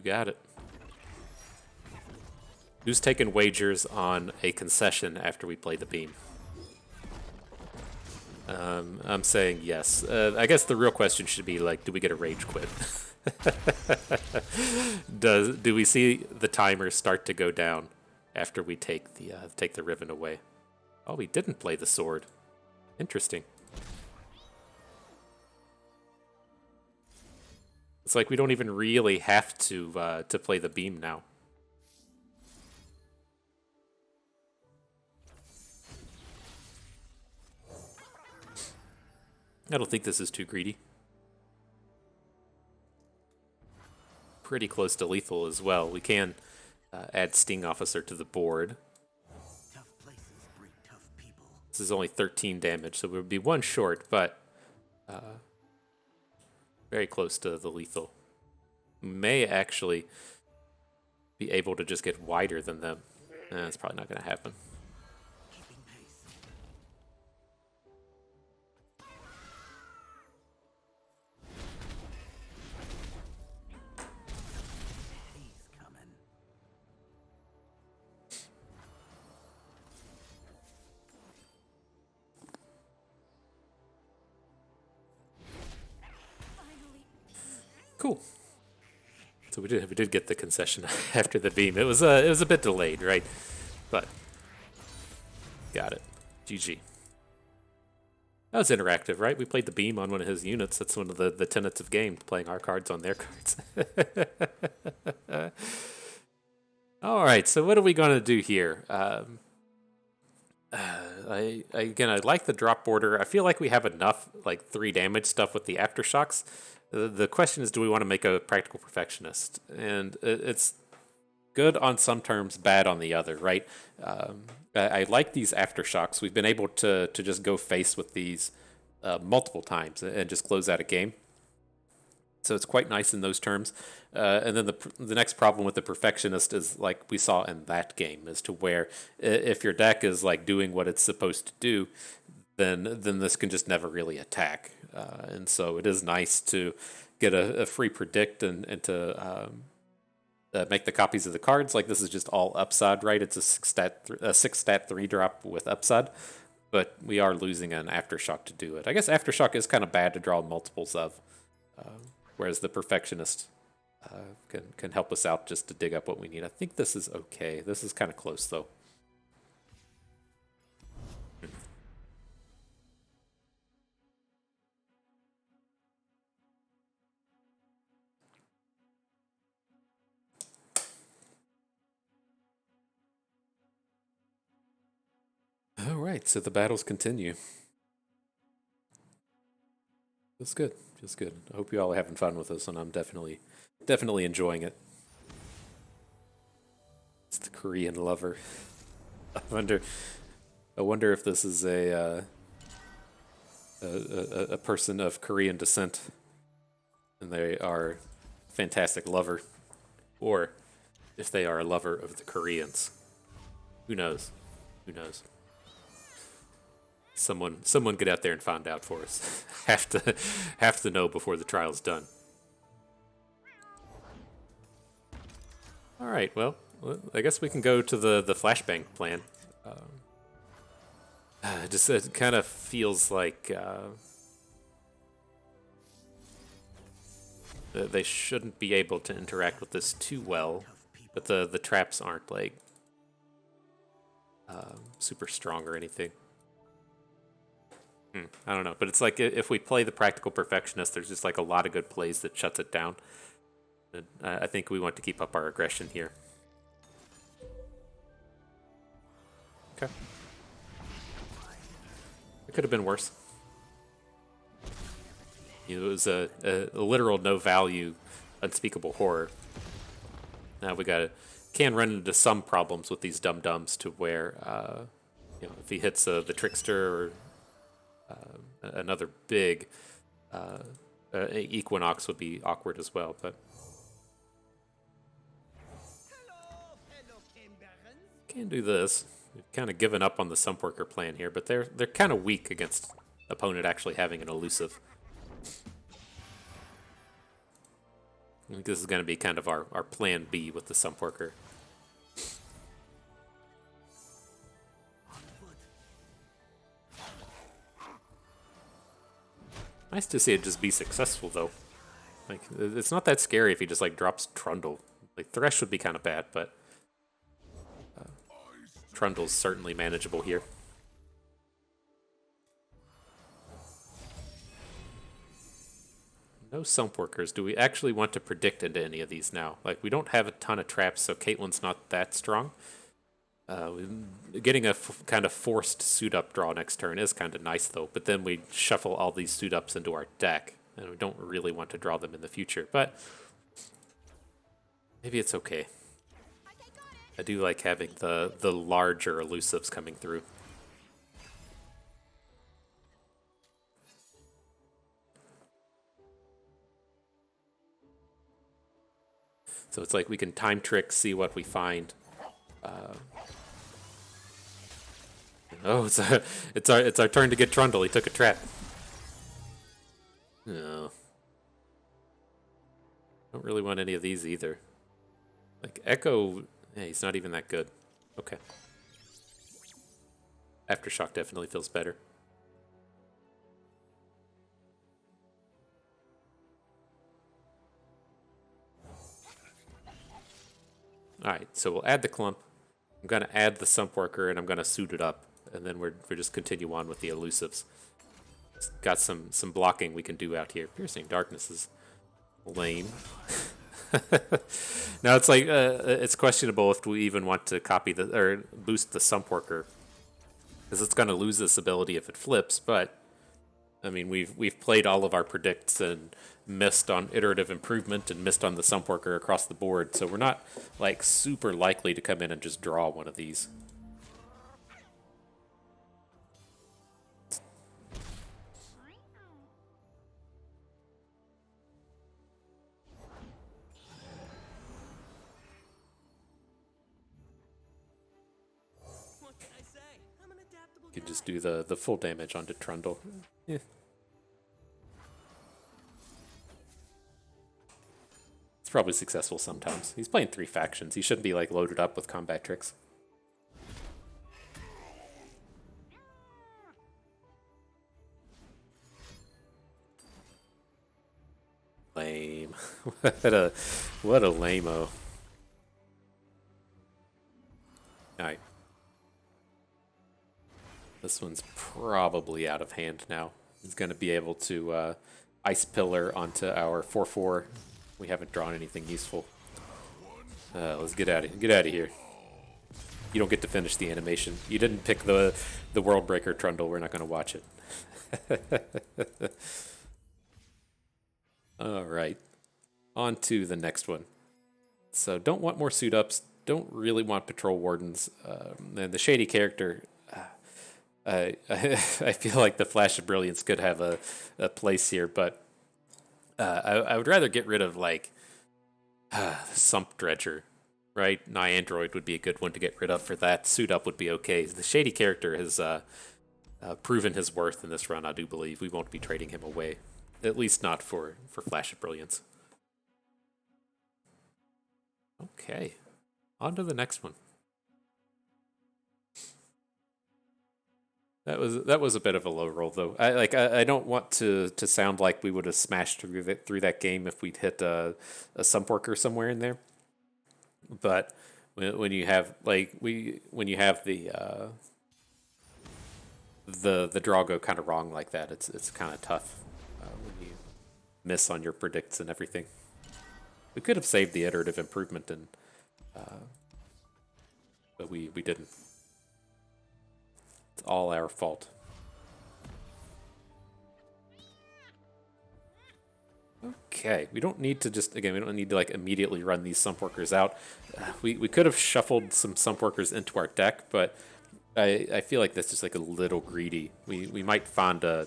Got it. Who's taking wagers on a concession after we play the beam? I'm saying yes. I guess the real question should be like, do we get a rage quit? Do we see the timer start to go down after we take the ribbon away? Oh, we didn't play the sword. Interesting. It's like we don't even really have to play the beam now. I don't think this is too greedy. Pretty close to lethal as well. We can add Sting Officer to the board. Tough places breed tough people. This is only 13 damage, so we would be one short, but very close to the lethal. We may actually be able to just get wider than them. That's probably not going to happen. Keeping pace. He's coming. Cool. So we did get the concession after the beam. It was a bit delayed, right? But got it. GG. That was interactive, right? We played the beam on one of his units. That's one of the tenets of game, playing our cards on their cards. All right, so what are we going to do here? I like the drop border. I feel like we have enough like 3 damage stuff with the aftershocks. The question is, do we want to make a practical perfectionist? And it's good on some terms, bad on the other, right? I like these aftershocks. We've been able to just go face with these multiple times and just close out a game. So it's quite nice in those terms. And then the next problem with the perfectionist is like we saw in that game, as to where if your deck is like doing what it's supposed to do, then this can just never really attack. And so it is nice to get a free predict and to make the copies of the cards. Like this is just all upside, right? It's a 6 stat 3 drop with upside, but we are losing an aftershock to do it. I guess aftershock is kind of bad to draw multiples of, whereas the perfectionist can help us out just to dig up what we need. I think this is okay. This is kind of close though. All right, so the battles continue. Feels good. Feels good. I hope you all are having fun with this, and I'm definitely enjoying it. It's the Korean lover. I wonder if this is a person of Korean descent, and they are a fantastic lover, or if they are a lover of the Koreans. Who knows? Who knows? Someone get out there and find out for us. have to know before the trial's done. All right, well, I guess we can go to the flashbang plan. It kind of feels like they shouldn't be able to interact with this too well, but the traps aren't like super strong or anything. I don't know, but it's like if we play the practical perfectionist, there's just like a lot of good plays that shuts it down. And I think we want to keep up our aggression here. Okay. It could have been worse. It was a literal no value, unspeakable horror. Now we can run into some problems with these dum-dums to where if he hits the trickster or another big Equinox would be awkward as well, but can do this. We've kind of given up on the Sumpworker plan here, but they're kind of weak against opponent actually having an elusive. I think this is going to be kind of our plan B with the Sumpworker. Nice to see it just be successful though. Like it's not that scary if he just like drops Trundle. Like Thresh would be kind of bad, but Trundle's certainly manageable here. No Sump Workers. Do we actually want to predict into any of these now? Like we don't have a ton of traps, so Caitlyn's not that strong. Getting a kind of forced suit up draw next turn is kind of nice though, but then we shuffle all these suit ups into our deck, and we don't really want to draw them in the future, but maybe it's okay. I do like having the larger elusives coming through. So it's like we can time trick, see what we find. Oh, it's our turn to get Trundle. He took a trap. No. Don't really want any of these either. Like Ekko, yeah, he's not even that good. Okay. Aftershock definitely feels better. Alright, so we'll add the clump. I'm gonna add the Sump Worker and I'm gonna suit it up. And then we're just continue on with the elusives. It's got some blocking we can do out here. Piercing Darkness is lame. Now it's like it's questionable if we even want to copy the or boost the Sump Worker, because it's gonna lose this ability if it flips. But I mean, we've played all of our predicts and missed on iterative improvement and missed on the Sump Worker across the board. So we're not like super likely to come in and just draw one of these. What can I say? I'm an adaptable You can guy. just do the full damage onto Trundle. Yeah. It's probably successful sometimes. He's playing 3 factions. He shouldn't be like loaded up with combat tricks. Lame. what a lame-o. Alright. This one's probably out of hand now. He's going to be able to Ice Pillar onto our 4/4. We haven't drawn anything useful. Let's get out of here. You don't get to finish the animation. You didn't pick the World Breaker Trundle. We're not going to watch it. All right. On to the next one. So don't want more suit ups. Don't really want Patrol Wardens. And the Shady character, I feel like the Flash of Brilliance could have a place here, but I would rather get rid of like Sump Dredger, right? Niandroid would be a good one to get rid of for that. Suit up would be okay. The Shady character has proven his worth in this run, I do believe. We won't be trading him away. At least not for Flash of Brilliance. Okay. On to the next one. That was a bit of a low roll though. I don't want to sound like we would have smashed through that game if we'd hit a Sump Worker somewhere in there. But when you have when you have the draw go kind of wrong like that, it's kind of tough when you miss on your predicts and everything. We could have saved the iterative improvement and but we didn't. It's all our fault. Okay, we don't need to we don't need to like immediately run these Sump Workers out. We could have shuffled some Sump Workers into our deck, but I feel like that's just like a little greedy. We might find a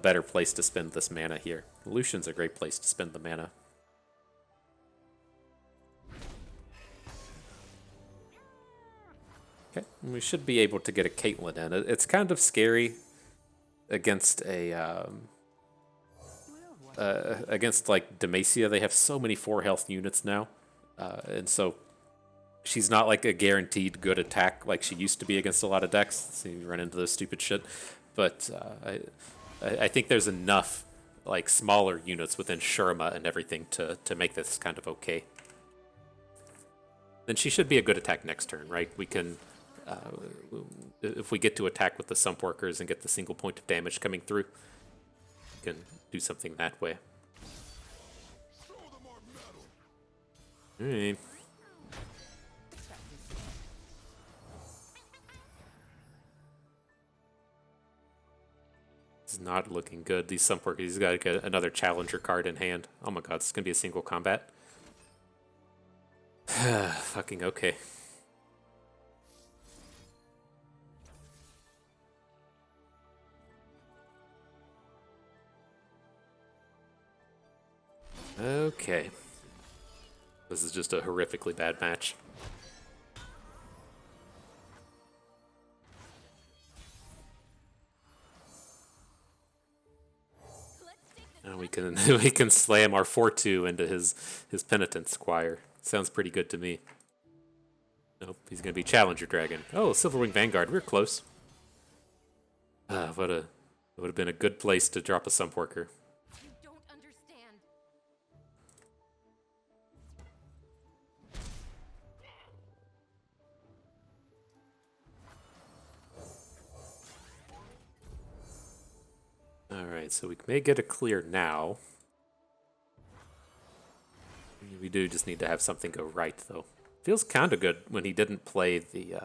better place to spend this mana here. Lucian's a great place to spend the mana. Okay, and we should be able to get a Caitlyn in. It's kind of scary against against like Demacia. They have so many 4 health units now, and so she's not like a guaranteed good attack like she used to be against a lot of decks. So you run into this stupid shit, but I think there's enough like smaller units within Shurima and everything to make this kind of okay. Then she should be a good attack next turn, right? We can, if we get to attack with the Sump Workers and get the single point of damage coming through, we can do something that way. Alright. It's not looking good. These Sump Workers, he's got to get another Challenger card in hand. Oh my god, this is going to be a single combat. Fucking okay. Okay. This is just a horrifically bad match. And we can we can slam our 4-2 into his Penitent Squire. Sounds pretty good to me. Nope, he's gonna be Challenger Dragon. Oh, Silverwing Vanguard, we're close. Would have been a good place to drop a Sump Worker. You don't understand. Alright, so we may get a clear now. We do just need to have something go right, though. Feels kind of good when he didn't play the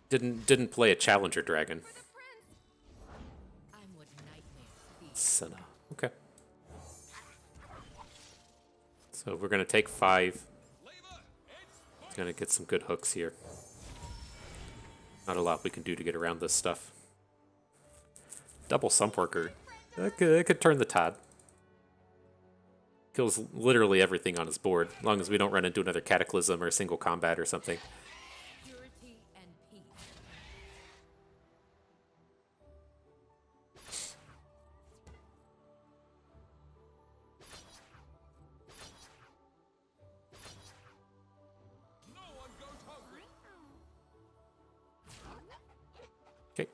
didn't play a Challenger Dragon. I'm what nightmares feed. Senna. Okay. So we're gonna take 5. Gonna get some good hooks here. Not a lot we can do to get around this stuff. Double Sump Worker. That could turn the tide. Kills literally everything on his board, as long as we don't run into another Cataclysm or a single combat or something. Purity and peace. Okay.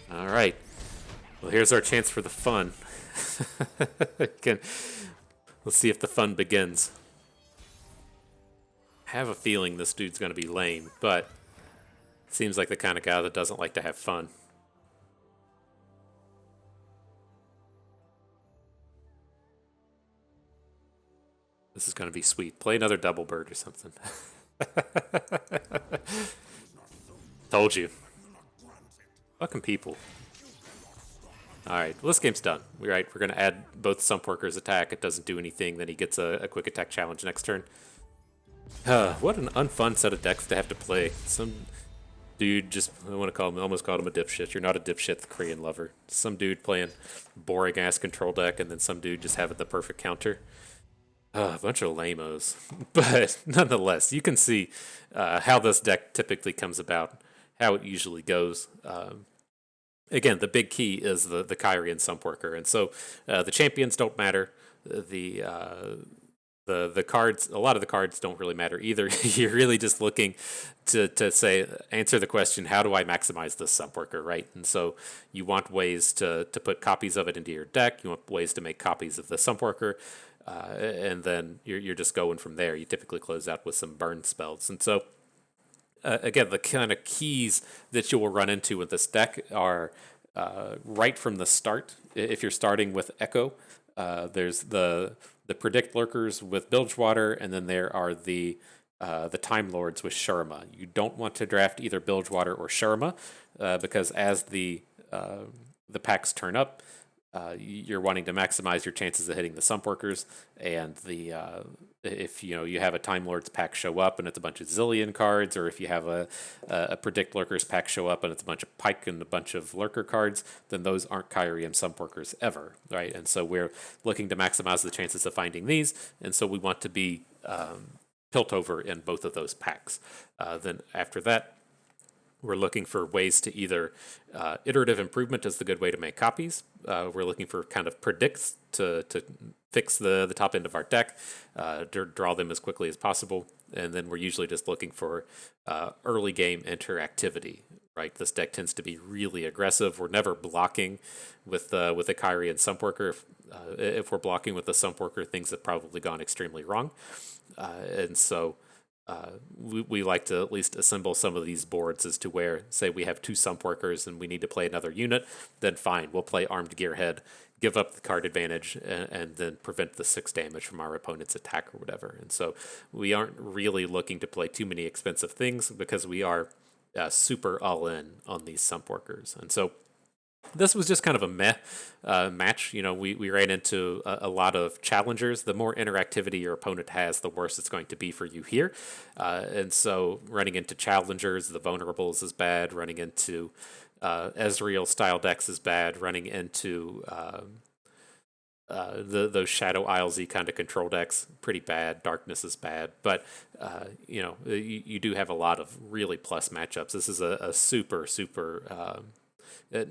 All right. Well, here's our chance for the fun. Let's see if the fun begins. I have a feeling this dude's going to be lame, but seems like the kind of guy that doesn't like to have fun. This is going to be sweet. Play another double bird or something. Told you. Fucking people. Alright, well, this game's done. We're going to add both Sump Workers attack. It doesn't do anything. Then he gets a quick attack challenge next turn. What an unfun set of decks to have to play. Some dude just, I want to call him, almost called him a dipshit. You're not a dipshit, the Korean lover. Some dude playing boring-ass control deck, and then some dude just having the perfect counter. A bunch of lamos. But nonetheless, you can see how this deck typically comes about, how it usually goes. Again, the big key is the Kyrian Sump Worker, and so the champions don't matter. The cards, a lot of the cards don't really matter either. You're really just looking to answer the question, how do I maximize this Sump Worker, right? And so you want ways to put copies of it into your deck. You want ways to make copies of the Sump Worker, and then you're just going from there. You typically close out with some burn spells, and so. Again, the kind of keys that you will run into with this deck are right from the start. If you're starting with Ekko, there's the Predict Lurkers with Bilgewater, and then there are the Time Lords with Shurima. You don't want to draft either Bilgewater or Shurima because as the packs turn up, you're wanting to maximize your chances of hitting the Sump Workers, and if you have a Time Lords pack show up and it's a bunch of Zillion cards, or if you have a Predict Lurkers pack show up and it's a bunch of Pike and a bunch of Lurker cards, then those aren't Kyrian Sump Workers ever, right? And so we're looking to maximize the chances of finding these, and so we want to be Piltover in both of those packs. Then after that, we're looking for ways to either iterative improvement is the good way to make copies. We're looking for kind of predicts to fix the top end of our deck, draw them as quickly as possible, and then we're usually just looking for early game interactivity. Right, this deck tends to be really aggressive. We're never blocking with a Kyrie and Sumpworker. If we're blocking with the Sumpworker, things have probably gone extremely wrong, and so we like to at least assemble some of these boards as to where, say, we have 2 Sumpworkers and we need to play another unit. Then fine, we'll play Armed Gearhead, give up the card advantage, and then prevent the 6 damage from our opponent's attack or whatever. And so we aren't really looking to play too many expensive things because we are super all in on these Sumpworkers. And so this was just kind of a meh match. You know, we ran into a lot of challengers. The more interactivity your opponent has, the worse it's going to be for you here. And so running into challengers, the vulnerables is bad. Running into Ezreal style decks is bad. Running into those Shadow Isles-y kind of control decks, pretty bad. Darkness is bad, but you know, you do have a lot of really plus matchups. This is a super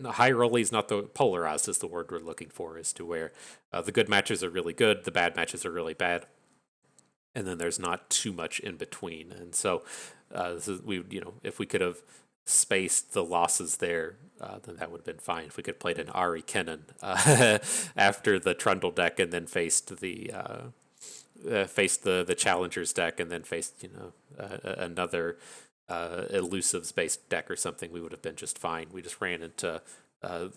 high roll is not the polarized is the word we're looking for, as to where the good matches are really good, the bad matches are really bad, and then there's not too much in between. And so you know, if we could have spaced the losses there, then that would have been fine. If we could have played an Ari Kennen after the Trundle deck, and then faced the Challengers deck, and then faced, you know, another Elusives based deck or something, we would have been just fine. We just ran into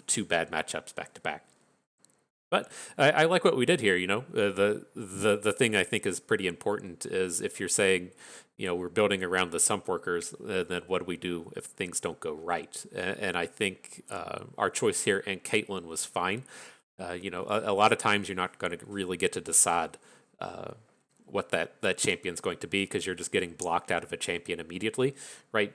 2 bad matchups back to back. But I like what we did here. You know, the thing I think is pretty important is, if you're saying, you know, we're building around the Sumpworkers, then what do we do if things don't go right? And I think our choice here and Caitlyn was fine. You know, a lot of times you're not going to really get to decide what that champion's going to be, because you're just getting blocked out of a champion immediately, right?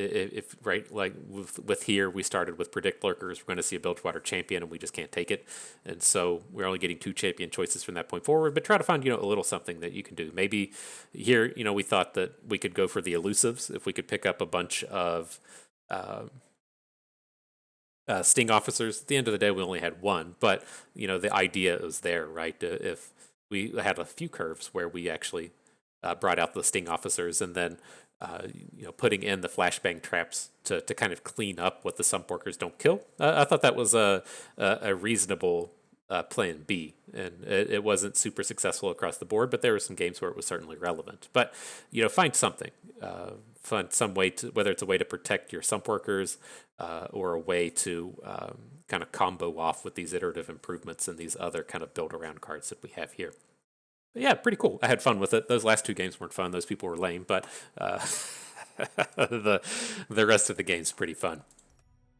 If right, like with here, we started with Predict Lurkers. We're going to see a Bilgewater champion, and we just can't take it. And so we're only getting 2 champion choices from that point forward. But try to find, you know, a little something that you can do. Maybe here, you know, we thought that we could go for the Elusives. If we could pick up a bunch of Sting Officers. At the end of the day, we only had 1. But, you know, the idea was there, right? If we had a few curves where we actually brought out the Sting Officers, and then you know, putting in the flashbang traps to kind of clean up what the Sumpworkers don't kill. I thought that was a reasonable plan B, and it wasn't super successful across the board, but there were some games where it was certainly relevant. But, you know, find something, find some way to, whether it's a way to protect your Sumpworkers or a way to kind of combo off with these iterative improvements and these other kind of build around cards that we have here. But yeah, pretty cool. I had fun with it. Those last 2 games weren't fun. Those people were lame, but the rest of the game's pretty fun.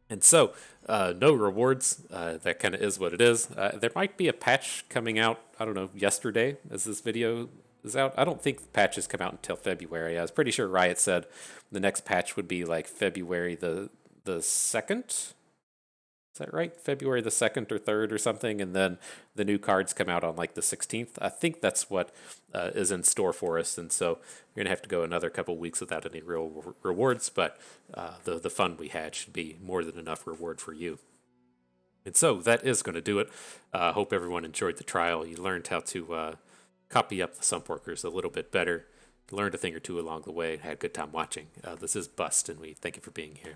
And so, no rewards. That kind of is what it is. There might be a patch coming out, I don't know, yesterday as this video is out. I don't think the patches come out until February. I was pretty sure Riot said the next patch would be like February the 2nd. Is that right? February the 2nd or 3rd or something, and then the new cards come out on like the 16th. I think that's what is in store for us, and so you're gonna have to go another couple weeks without any real rewards. But the fun we had should be more than enough reward for you. And so that is going to do it. Hope everyone enjoyed the trial. You learned how to copy up the Sumpworkers a little bit better. Learned a thing or two along the way. Had a good time watching. This is Bust, and we thank you for being here.